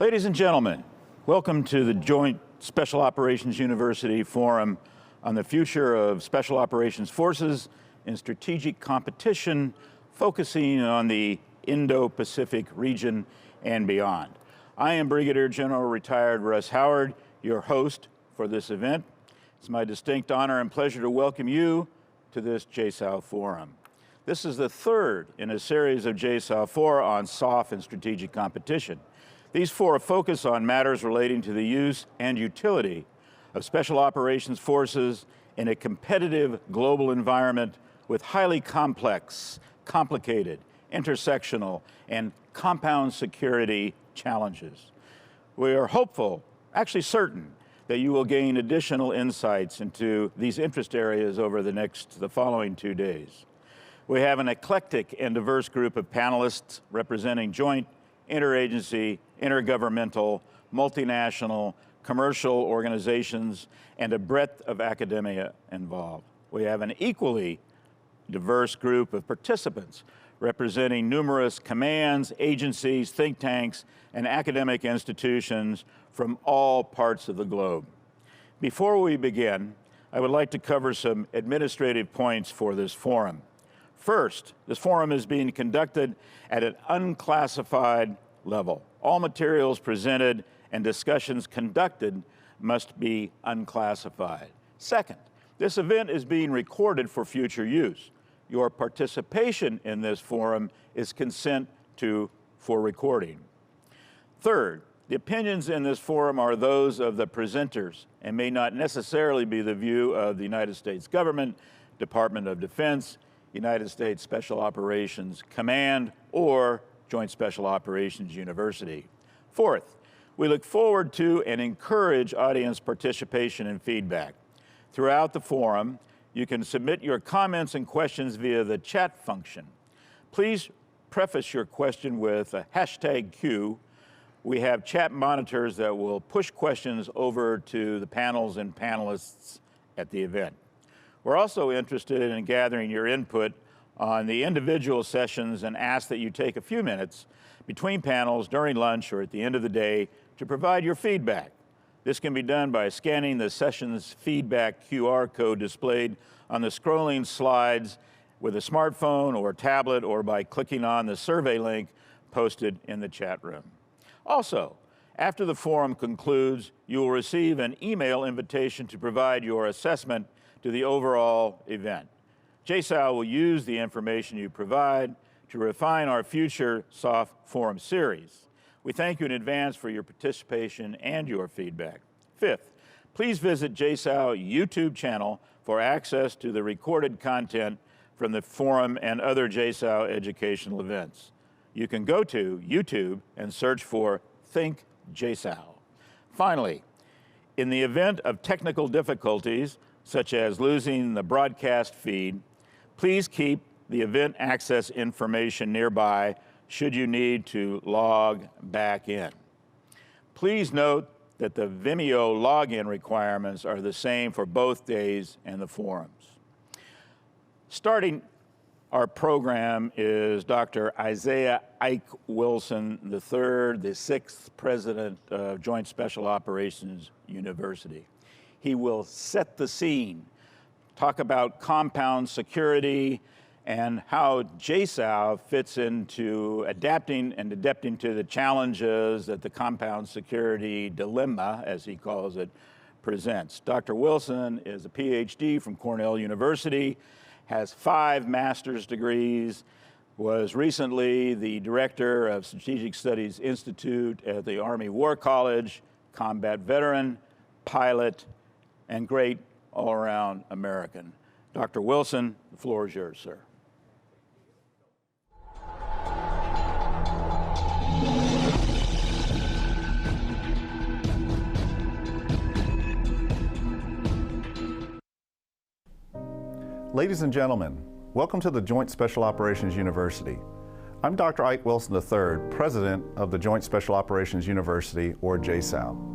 Ladies and gentlemen, welcome to the Joint Special Operations University Forum on the Future of Special Operations Forces in Strategic Competition, focusing on the Indo-Pacific region and beyond. I am Brigadier General Retired Russ Howard, your host for this event. It's my distinct honor and pleasure to welcome you to this JSOU Forum. This is the third in a series of JSOU 4 on SOF and strategic competition. These four focus on matters relating to the use and utility of special operations forces in a competitive global environment with highly complex, complicated, intersectional, and compound security challenges. We are hopeful, actually certain, that you will gain additional insights into these interest areas over the following 2 days. We have an eclectic and diverse group of panelists representing joint, interagency, intergovernmental, multinational, commercial organizations, and a breadth of academia involved. We have an equally diverse group of participants representing numerous commands, agencies, think tanks, and academic institutions from all parts of the globe. Before we begin, I would like to cover some administrative points for this forum. First, this forum is being conducted at an unclassified level. All materials presented and discussions conducted must be unclassified. Second, this event is being recorded for future use. Your participation in this forum is consent for recording. Third, the opinions in this forum are those of the presenters and may not necessarily be the view of the United States government, Department of Defense, United States Special Operations Command, or Joint Special Operations University. Fourth, we look forward to and encourage audience participation and feedback. Throughout the forum, you can submit your comments and questions via the chat function. Please preface your question with a #Q. We have chat monitors that will push questions over to the panels and panelists at the event. We're also interested in gathering your input on the individual sessions and ask that you take a few minutes between panels during lunch or at the end of the day to provide your feedback. This can be done by scanning the session's feedback QR code displayed on the scrolling slides with a smartphone or tablet, or by clicking on the survey link posted in the chat room. Also, after the forum concludes, you will receive an email invitation to provide your assessment to the overall event. JSOU will use the information you provide to refine our future SOF Forum series. We thank you in advance for your participation and your feedback. Fifth, please visit JSOU YouTube channel for access to the recorded content from the forum and other JSOU educational events. You can go to YouTube and search for Think JSOU. Finally, in the event of technical difficulties, such as losing the broadcast feed, please keep the event access information nearby should you need to log back in. Please note that the Vimeo login requirements are the same for both days and the forums. Starting our program is Dr. Isaiah Ike Wilson III, the 6th President of Joint Special Operations University. He will set the scene, talk about compound security and how JSOU fits into adapting to the challenges that the compound security dilemma, as he calls it, presents. Dr. Wilson is a PhD from Cornell University, has 5 master's degrees, was recently the director of Strategic Studies Institute at the Army War College, combat veteran, pilot, and great all-around American. Dr. Wilson, the floor is yours, sir. Ladies and gentlemen, welcome to the Joint Special Operations University. I'm Dr. Ike Wilson III, President of the Joint Special Operations University, or JSOU.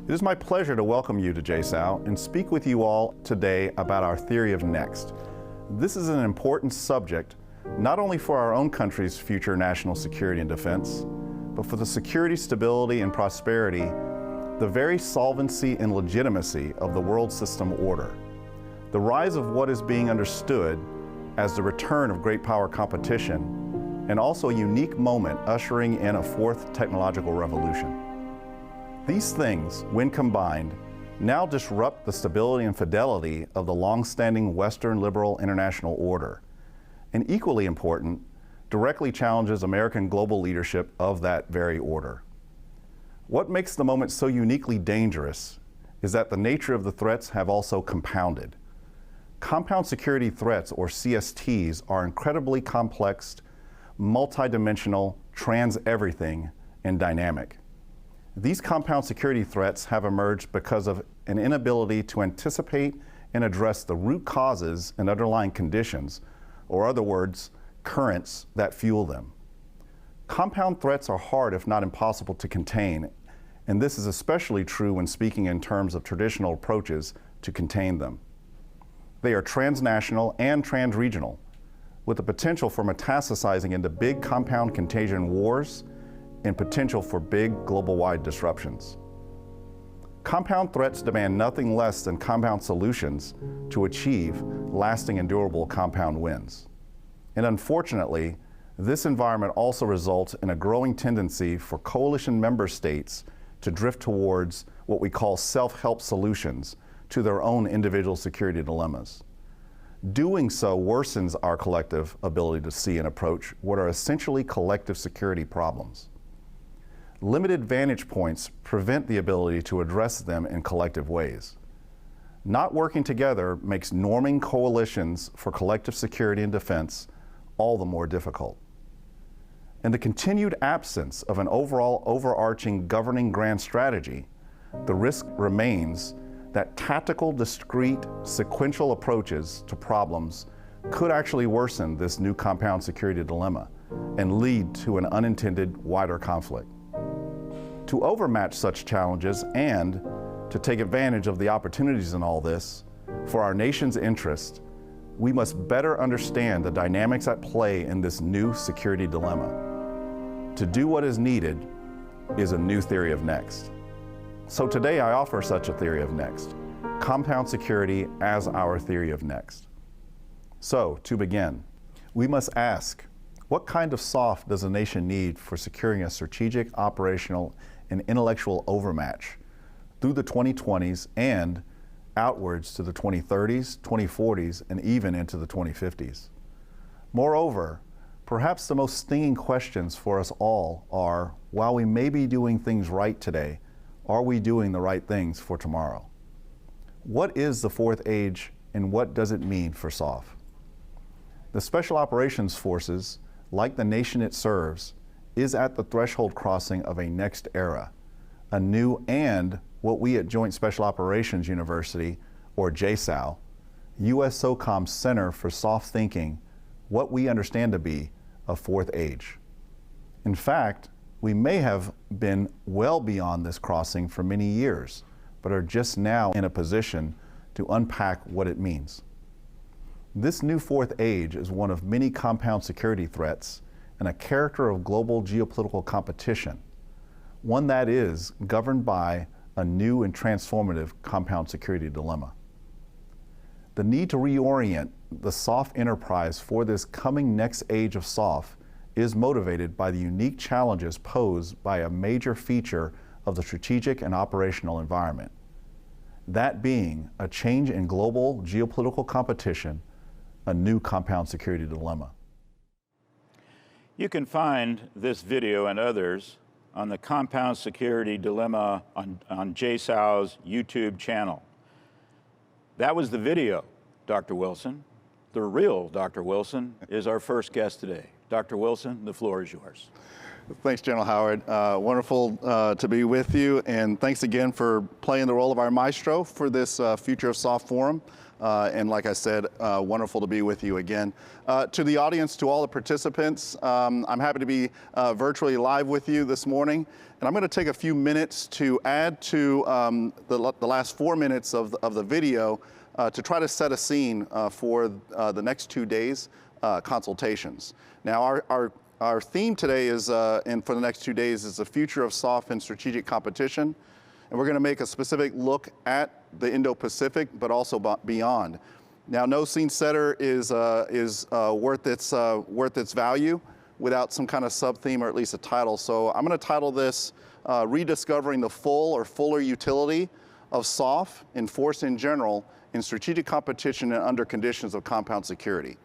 It is my pleasure to welcome you to JSOU and speak with you all today about our theory of next. This is an important subject, not only for our own country's future national security and defense, but for the security, stability, and prosperity, the very solvency and legitimacy of the world system order. The rise of what is being understood as the return of great power competition, and also a unique moment ushering in a fourth technological revolution. These things, when combined, now disrupt the stability and fidelity of the long-standing Western liberal international order, and equally important, directly challenges American global leadership of that very order. What makes the moment so uniquely dangerous is that the nature of the threats have also compounded. Compound security threats, or CSTs, are incredibly complex, multidimensional, trans-everything, and dynamic. These compound security threats have emerged because of an inability to anticipate and address the root causes and underlying conditions, or other words, currents that fuel them. Compound threats are hard, if not impossible, to contain, and this is especially true when speaking in terms of traditional approaches to contain them. They are transnational and transregional, with the potential for metastasizing into big compound contagion wars and potential for big global-wide disruptions. Compound threats demand nothing less than compound solutions to achieve lasting and durable compound wins. And unfortunately, this environment also results in a growing tendency for coalition member states to drift towards what we call self-help solutions to their own individual security dilemmas. Doing so worsens our collective ability to see and approach what are essentially collective security problems. Limited vantage points prevent the ability to address them in collective ways. Not working together makes norming coalitions for collective security and defense all the more difficult. In the continued absence of an overall overarching governing grand strategy, the risk remains that tactical, discrete, sequential approaches to problems could actually worsen this new compound security dilemma and lead to an unintended wider conflict. To overmatch such challenges and to take advantage of the opportunities in all this, for our nation's interest, we must better understand the dynamics at play in this new security dilemma. To do what is needed is a new theory of next. So today I offer such a theory of next, compound security as our theory of next. So, to begin, we must ask, what kind of SOF does a nation need for securing a strategic, operational, and intellectual overmatch through the 2020s and outwards to the 2030s, 2040s, and even into the 2050s? Moreover, perhaps the most stinging questions for us all are, while we may be doing things right today, are we doing the right things for tomorrow? What is the fourth age and what does it mean for SOF? The Special Operations Forces, like the nation it serves, is at the threshold crossing of a next era, a new and what we at Joint Special Operations University, or JSOU, USSOCOM's Center for Soft Thinking, what we understand to be a fourth age. In fact, we may have been well beyond this crossing for many years, but are just now in a position to unpack what it means. This new fourth age is one of many compound security threats and a character of global geopolitical competition, one that is governed by a new and transformative compound security dilemma. The need to reorient the SOF enterprise for this coming next age of SOF is motivated by the unique challenges posed by a major feature of the strategic and operational environment. That being a change in global geopolitical competition, a new compound security dilemma. You can find this video and others on the Compound Security Dilemma on JSOU's YouTube channel. That was the video, Dr. Wilson. The real Dr. Wilson is our first guest today. Dr. Wilson, the floor is yours. Thanks, General Howard. Wonderful to be with you, and thanks again for playing the role of our maestro for this Future of SOF Forum. And like I said, wonderful to be with you again. To the audience, to all the participants, I'm happy to be virtually live with you this morning. And I'm going to take a few minutes to add to the last 4 minutes of the video to try to set a scene for the next 2 days consultations. Now, our Our theme today is, and for the next 2 days, is the future of soft and strategic competition. And we're going to make a specific look at the Indo-Pacific, but also beyond. Now, no scene setter is worth its value without some kind of sub-theme or at least a title. So I'm going to title this Rediscovering the Full or Fuller Utility of SOF in Force in General in Strategic Competition and Under Conditions of Compound Security.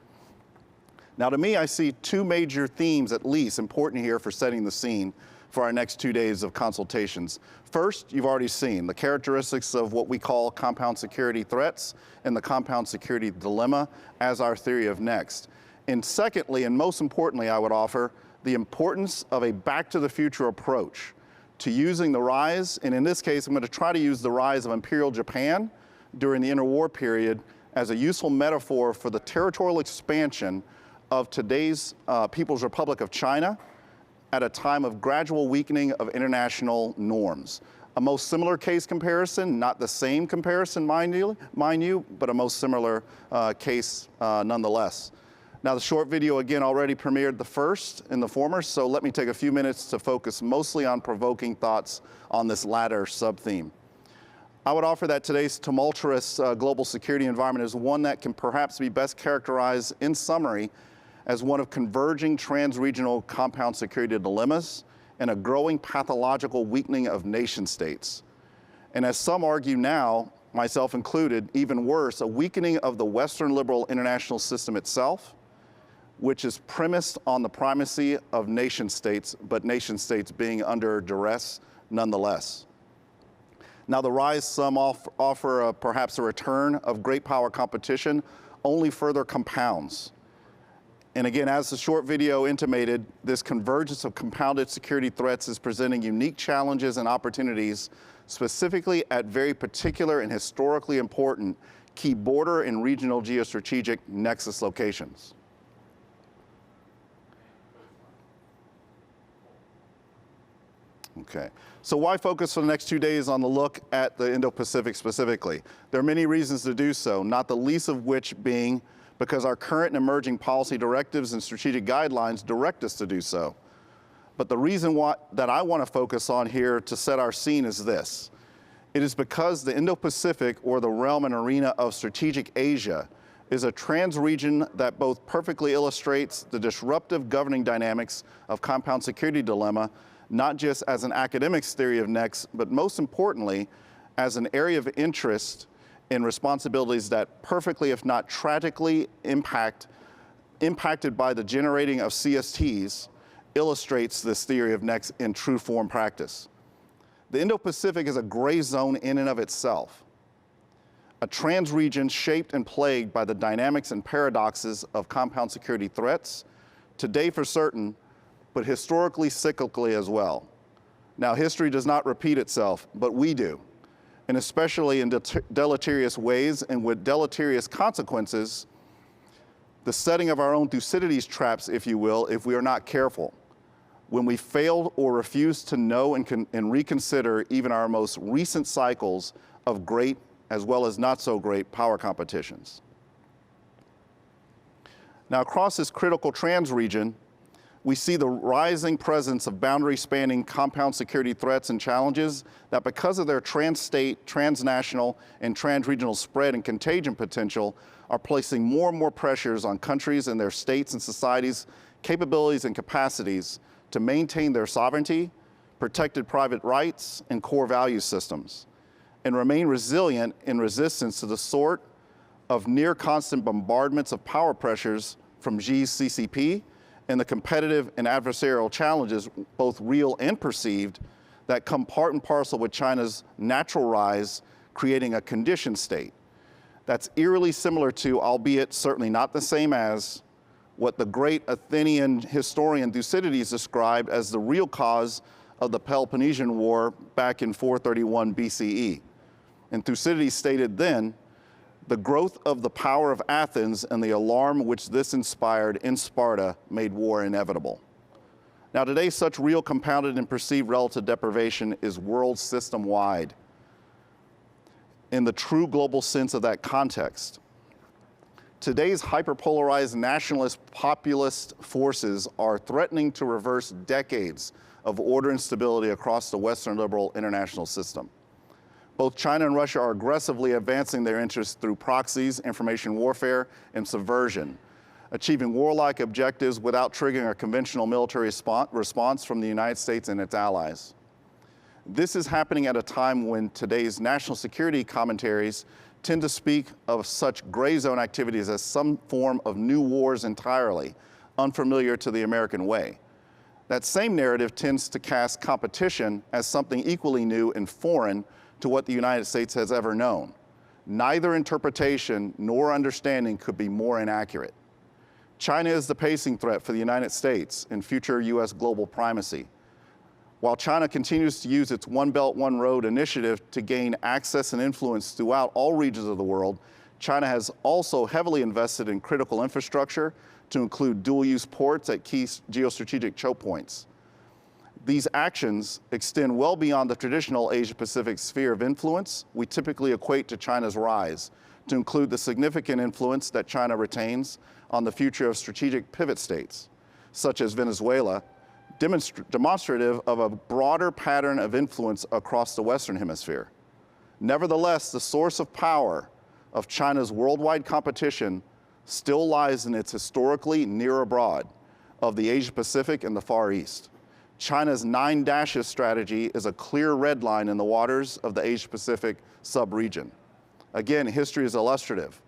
Now, to me, I see two major themes, at least, important here for setting the scene for our next 2 days of consultations. First, you've already seen the characteristics of what we call compound security threats and the compound security dilemma as our theory of next. And secondly, and most importantly, I would offer the importance of a back to the future approach to using the rise, and in this case, I'm going to try to use the rise of Imperial Japan during the interwar period as a useful metaphor for the territorial expansion of today's People's Republic of China at a time of gradual weakening of international norms. A most similar case comparison, not the same comparison, mind you, but a most similar case nonetheless. Now, the short video, again, already premiered the first and the former, so let me take a few minutes to focus mostly on provoking thoughts on this latter sub-theme. I would offer that today's tumultuous global security environment is one that can perhaps be best characterized in summary as one of converging trans-regional compound security dilemmas and a growing pathological weakening of nation states. And as some argue now, myself included, even worse, a weakening of the Western liberal international system itself, which is premised on the primacy of nation states, but nation states being under duress nonetheless. Now, the rise some offer perhaps a return of great power competition only further compounds. And again, as the short video intimated, this convergence of compounded security threats is presenting unique challenges and opportunities, specifically at very particular and historically important key border and regional geostrategic nexus locations. Okay, so why focus for the next 2 days on the look at the Indo-Pacific specifically? There are many reasons to do so, not the least of which being because our current and emerging policy directives and strategic guidelines direct us to do so. But the reason that I want to focus on here to set our scene is this. It is because the Indo-Pacific, or the realm and arena of strategic Asia, is a trans-region that both perfectly illustrates the disruptive governing dynamics of compound security dilemma, not just as an academic's theory of next, but most importantly, as an area of interest in responsibilities that perfectly, if not tragically, impacted by the generating of CSTs, illustrates this theory of next in true form practice. The Indo-Pacific is a gray zone in and of itself, a trans-region shaped and plagued by the dynamics and paradoxes of compound security threats, today for certain, but historically cyclically as well. Now, history does not repeat itself, but we do, and especially in deleterious ways and with deleterious consequences, the setting of our own Thucydides traps, if you will, if we are not careful, when we fail or refuse to know and reconsider even our most recent cycles of great as well as not so great power competitions. Now, across this critical trans region, we see the rising presence of boundary-spanning compound security threats and challenges that, because of their trans-state, transnational, and trans-regional spread and contagion potential, are placing more and more pressures on countries and their states and societies' capabilities and capacities to maintain their sovereignty, protected private rights, and core value systems, and remain resilient in resistance to the sort of near-constant bombardments of power pressures from Xi's CCP and the competitive and adversarial challenges, both real and perceived, that come part and parcel with China's natural rise, creating a conditioned state. That's eerily similar to, albeit certainly not the same as, what the great Athenian historian Thucydides described as the real cause of the Peloponnesian War back in 431 BCE. And Thucydides stated then, the growth of the power of Athens and the alarm which this inspired in Sparta made war inevitable. Now, today, such real compounded and perceived relative deprivation is world system-wide in the true global sense of that context. Today's hyperpolarized nationalist populist forces are threatening to reverse decades of order and stability across the Western liberal international system. Both China and Russia are aggressively advancing their interests through proxies, information warfare, and subversion, achieving warlike objectives without triggering a conventional military response from the United States and its allies. This is happening at a time when today's national security commentaries tend to speak of such gray zone activities as some form of new wars entirely, unfamiliar to the American way. That same narrative tends to cast competition as something equally new and foreign to what the United States has ever known. Neither interpretation nor understanding could be more inaccurate. China is the pacing threat for the United States and future U.S. global primacy. While China continues to use its One Belt, One Road initiative to gain access and influence throughout all regions of the world, China has also heavily invested in critical infrastructure to include dual-use ports at key geostrategic choke points. These actions extend well beyond the traditional Asia-Pacific sphere of influence we typically equate to China's rise, to include the significant influence that China retains on the future of strategic pivot states, such as Venezuela, demonstrative of a broader pattern of influence across the Western Hemisphere. Nevertheless, the source of power of China's worldwide competition still lies in its historically near abroad of the Asia-Pacific and the Far East. China's 9 dashes strategy is a clear red line in the waters of the Asia-Pacific sub-region. Again, history is illustrative,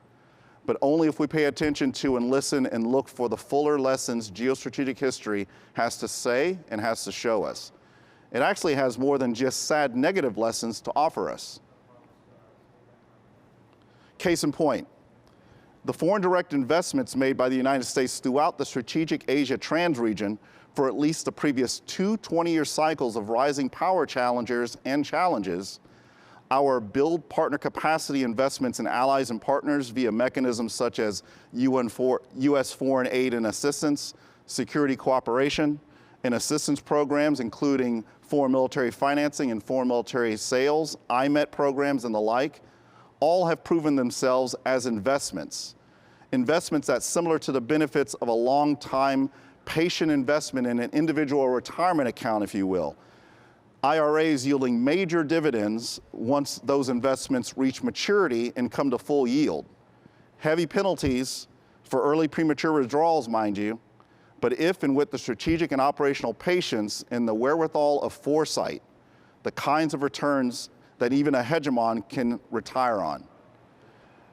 but only if we pay attention to and listen and look for the fuller lessons geostrategic history has to say and has to show us. It actually has more than just sad negative lessons to offer us. Case in point, the foreign direct investments made by the United States throughout the strategic Asia trans region for at least the previous 2 20-year cycles of rising power challengers and challenges, our build partner capacity investments in allies and partners via mechanisms such as U.S. foreign aid and assistance, security cooperation, and assistance programs, including foreign military financing and foreign military sales, IMET programs, and the like, all have proven themselves as investments that, similar to the benefits of a long-time patient investment in an individual retirement account, if you will, IRAs yielding major dividends once those investments reach maturity and come to full yield. Heavy penalties for early premature withdrawals, mind you, but if and with the strategic and operational patience and the wherewithal of foresight, the kinds of returns that even a hegemon can retire on.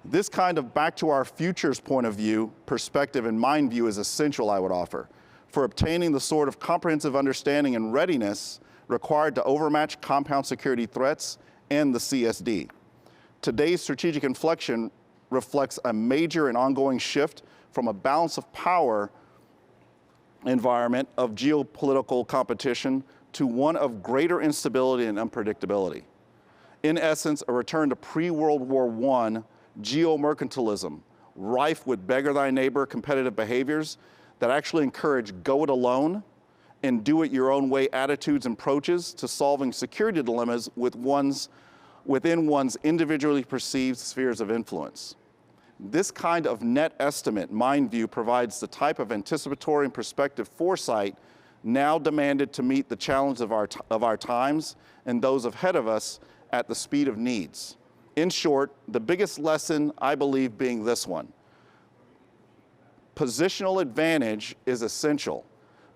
This kind of back to our futures point of view, perspective, and mind view is essential, I would offer, for obtaining the sort of comprehensive understanding and readiness required to overmatch compound security threats and the CSD. Today's strategic inflection reflects a major and ongoing shift from a balance of power environment of geopolitical competition to one of greater instability and unpredictability. In essence, a return to pre-World War I geomercantilism, rife with beggar-thy-neighbor competitive behaviors that actually encourage go-it-alone and do-it-your-own-way attitudes and approaches to solving security dilemmas within one's individually perceived spheres of influence. This kind of net estimate mind view provides the type of anticipatory and prospective foresight now demanded to meet the challenge of our times and those ahead of us at the speed of needs. In short, the biggest lesson, I believe, being this one. Positional advantage is essential,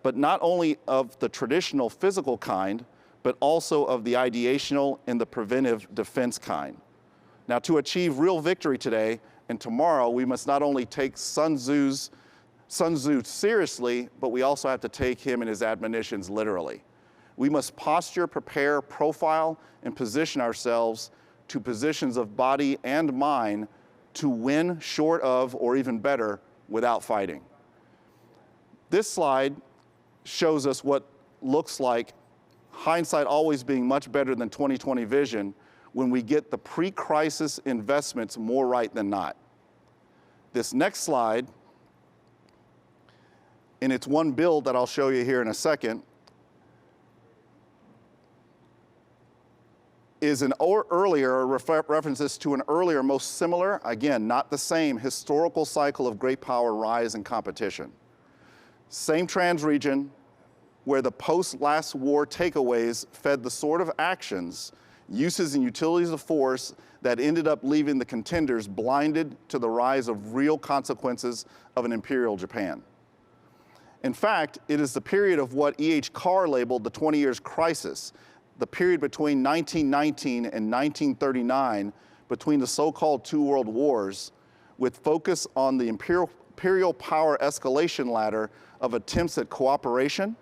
but not only of the traditional physical kind, but also of the ideational and the preventive defense kind. Now, to achieve real victory today and tomorrow, we must not only take Sun Tzu seriously, but we also have to take him and his admonitions literally. We must posture, prepare, profile, and position ourselves to positions of body and mind to win short of, or even better, without fighting. This slide shows us what looks like hindsight always being much better than 20/20 vision when we get the pre-crisis investments more right than not. This next slide, and it's one build that I'll show you here in a second, is references to an earlier, most similar, again, not the same, historical cycle of great power rise and competition. Same trans-region, where the post-last war takeaways fed the sort of actions, uses, and utilities of force that ended up leaving the contenders blinded to the rise of real consequences of an imperial Japan. In fact, it is the period of what E.H. Carr labeled the 20 Years Crisis, the period between 1919 and 1939, between the so-called two world wars, with focus on the imperial power escalation ladder of attempts at cooperation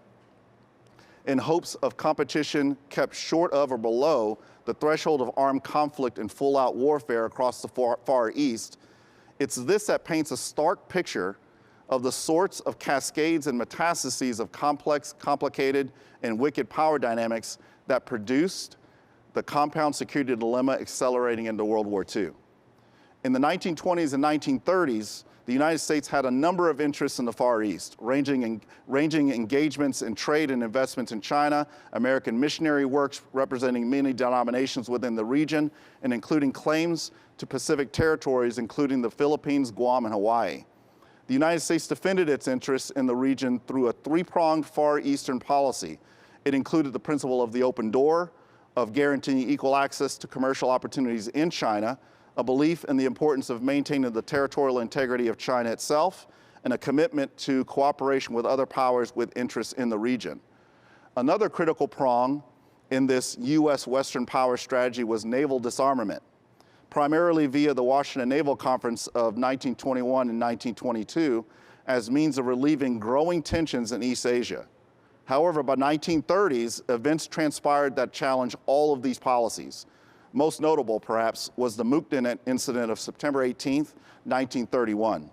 in hopes of competition kept short of or below the threshold of armed conflict and full-out warfare across the Far East. It's this that paints a stark picture of the sorts of cascades and metastases of complex, complicated, and wicked power dynamics that produced the compound security dilemma accelerating into World War II. In the 1920s and 1930s, the United States had a number of interests in the Far East, ranging engagements in trade and investments in China, American missionary works representing many denominations within the region, and including claims to Pacific territories, including the Philippines, Guam, and Hawaii. The United States defended its interests in the region through a three-pronged Far Eastern policy. It included the principle of the open door, of guaranteeing equal access to commercial opportunities in China, a belief in the importance of maintaining the territorial integrity of China itself, and a commitment to cooperation with other powers with interests in the region. Another critical prong in this U.S. Western power strategy was naval disarmament, primarily via the Washington Naval Conference of 1921 and 1922 as means of relieving growing tensions in East Asia. However, by 1930s, events transpired that challenged all of these policies. Most notable, perhaps, was the Mukden incident of September 18th, 1931,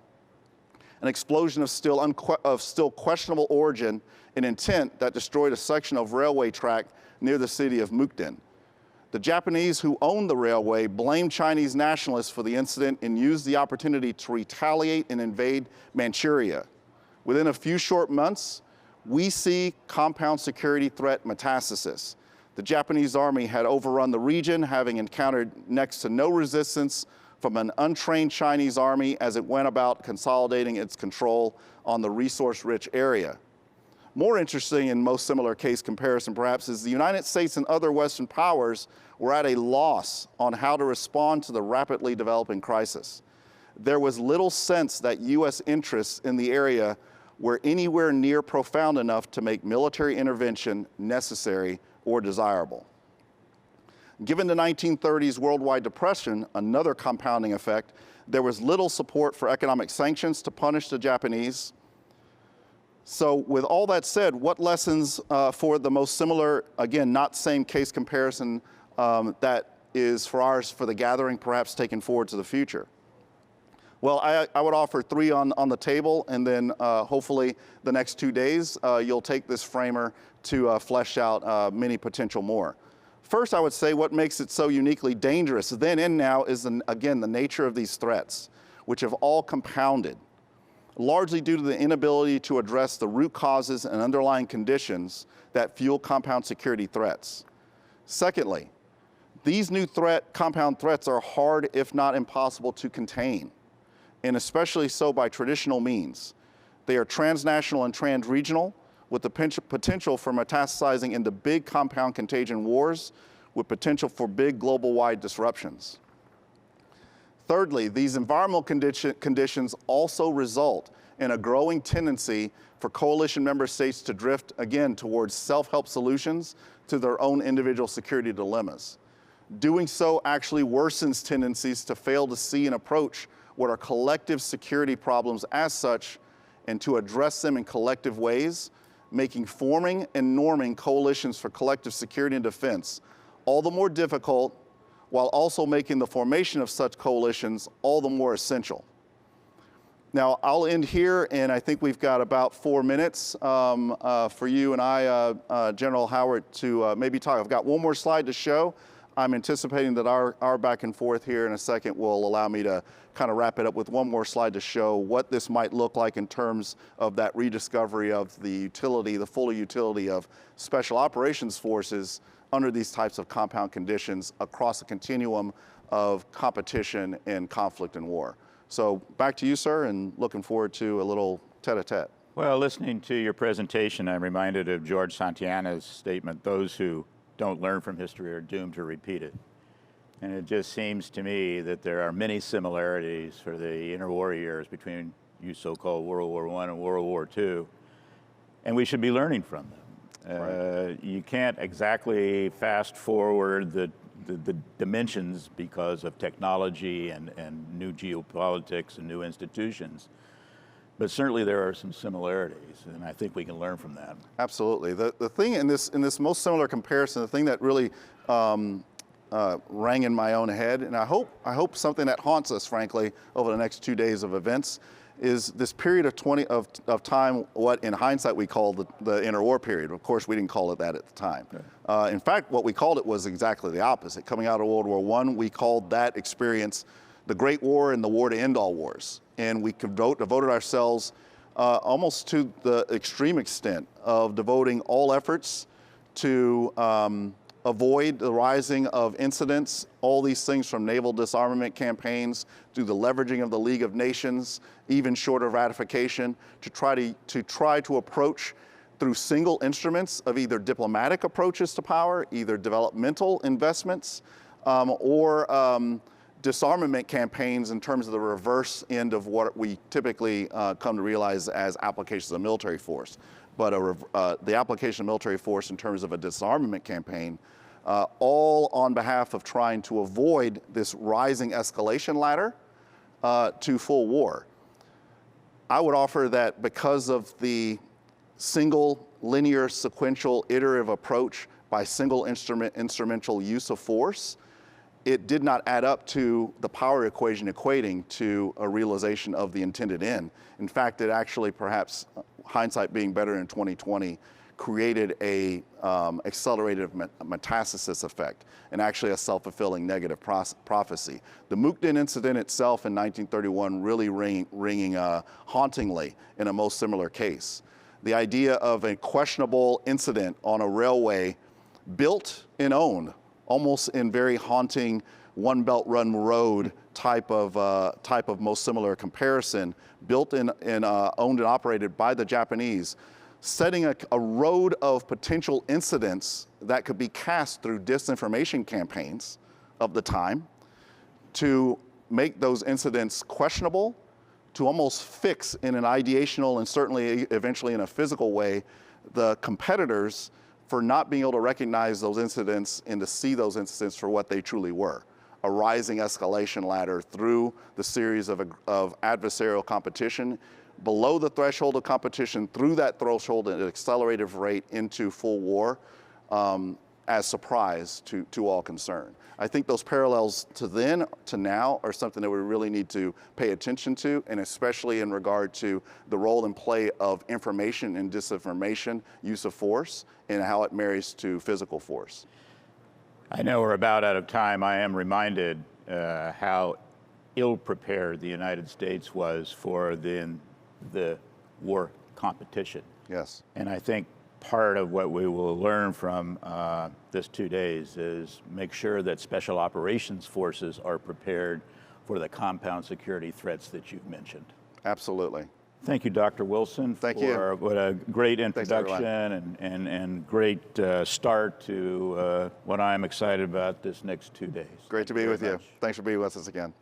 an explosion of still questionable origin and intent that destroyed a section of railway track near the city of Mukden. The Japanese who owned the railway blamed Chinese nationalists for the incident and used the opportunity to retaliate and invade Manchuria. Within a few short months, we see compound security threat metastasis. The Japanese army had overrun the region, having encountered next to no resistance from an untrained Chinese army as it went about consolidating its control on the resource-rich area. More interesting in most similar case comparison, perhaps, is the United States and other Western powers were at a loss on how to respond to the rapidly developing crisis. There was little sense that U.S. interests in the area were anywhere near profound enough to make military intervention necessary or desirable. Given the 1930s worldwide depression, another compounding effect, there was little support for economic sanctions to punish the Japanese. So with all that said, what lessons for the most similar, again, not same case comparison that is for the gathering, perhaps taken forward to the future? Well, I would offer three on the table, and then hopefully the next 2 days, you'll take this framer to flesh out many potential more. First, I would say what makes it so uniquely dangerous then and now is, again, the nature of these threats, which have all compounded, largely due to the inability to address the root causes and underlying conditions that fuel compound security threats. Secondly, these new compound threats are hard, if not impossible, to contain, and especially so by traditional means. They are transnational and transregional, with the potential for metastasizing into big compound contagion wars, with potential for big global-wide disruptions. Thirdly, these environmental conditions also result in a growing tendency for coalition member states to drift, again, towards self-help solutions to their own individual security dilemmas. Doing so actually worsens tendencies to fail to see and approach what are collective security problems as such, and to address them in collective ways, making forming and norming coalitions for collective security and defense all the more difficult, while also making the formation of such coalitions all the more essential. Now, I'll end here, and I think we've got about 4 minutes for you and I, General Howard, to maybe talk. I've got one more slide to show. I'm anticipating that our back and forth here in a second will allow me to kind of wrap it up with one more slide to show what this might look like in terms of that rediscovery of the utility, the full utility of special operations forces under these types of compound conditions across a continuum of competition and conflict and war. So back to you, sir, and looking forward to a little tete-a-tete. Well, listening to your presentation, I'm reminded of George Santayana's statement, those who don't learn from history are doomed to repeat it. And it just seems to me that there are many similarities for the interwar years between you so-called World War I and World War II, and we should be learning from them. Right. You can't exactly fast forward the dimensions because of technology and new geopolitics and new institutions. But certainly there are some similarities, and I think we can learn from that. Absolutely. The thing in this most similar comparison, the thing that really rang in my own head, and I hope something that haunts us, frankly, over the next 2 days of events, is this period of time, what in hindsight we call the interwar period. Of course, we didn't call it that at the time. Okay. In fact, what we called it was exactly the opposite. Coming out of World War I, we called that experience the Great War and the war to end all wars. And we devoted ourselves almost to the extreme extent of devoting all efforts to avoid the rising of incidents, all these things from naval disarmament campaigns to the leveraging of the League of Nations, even short of ratification, to try to approach through single instruments of either diplomatic approaches to power, either developmental investments, or disarmament campaigns in terms of the reverse end of what we typically come to realize as applications of military force. But the application of military force in terms of a disarmament campaign, all on behalf of trying to avoid this rising escalation ladder to full war. I would offer that because of the single, linear, sequential, iterative approach by single instrumental use of force, it did not add up to the power equation equating to a realization of the intended end. In fact, it actually, perhaps hindsight being better in 2020, created a accelerated metastasis effect and actually a self-fulfilling negative prophecy. The Mukden incident itself in 1931 really ringing hauntingly in a most similar case. The idea of a questionable incident on a railway built and owned almost in very haunting one belt run road type of most similar comparison, built and owned and operated by the Japanese, setting a road of potential incidents that could be cast through disinformation campaigns of the time to make those incidents questionable, to almost fix in an ideational and certainly eventually in a physical way the competitors for not being able to recognize those incidents and to see those incidents for what they truly were. A rising escalation ladder through the series of adversarial competition, below the threshold of competition, through that threshold at an accelerated rate into full war, as surprise to all concerned. I think those parallels to then to now are something that we really need to pay attention to, and especially in regard to the role and play of information and disinformation, use of force, and how it marries to physical force. I know we're about out of time. I am reminded how ill-prepared the United States was for the war competition. Yes. And I think part of what we will learn from this 2 days is make sure that special operations forces are prepared for the compound security threats that you've mentioned. Absolutely. Thank you, Dr. Wilson. Thank you. What a great introduction Thanks, and great start to what I'm excited about this next 2 days. Great to be with you. Thanks for being with us again.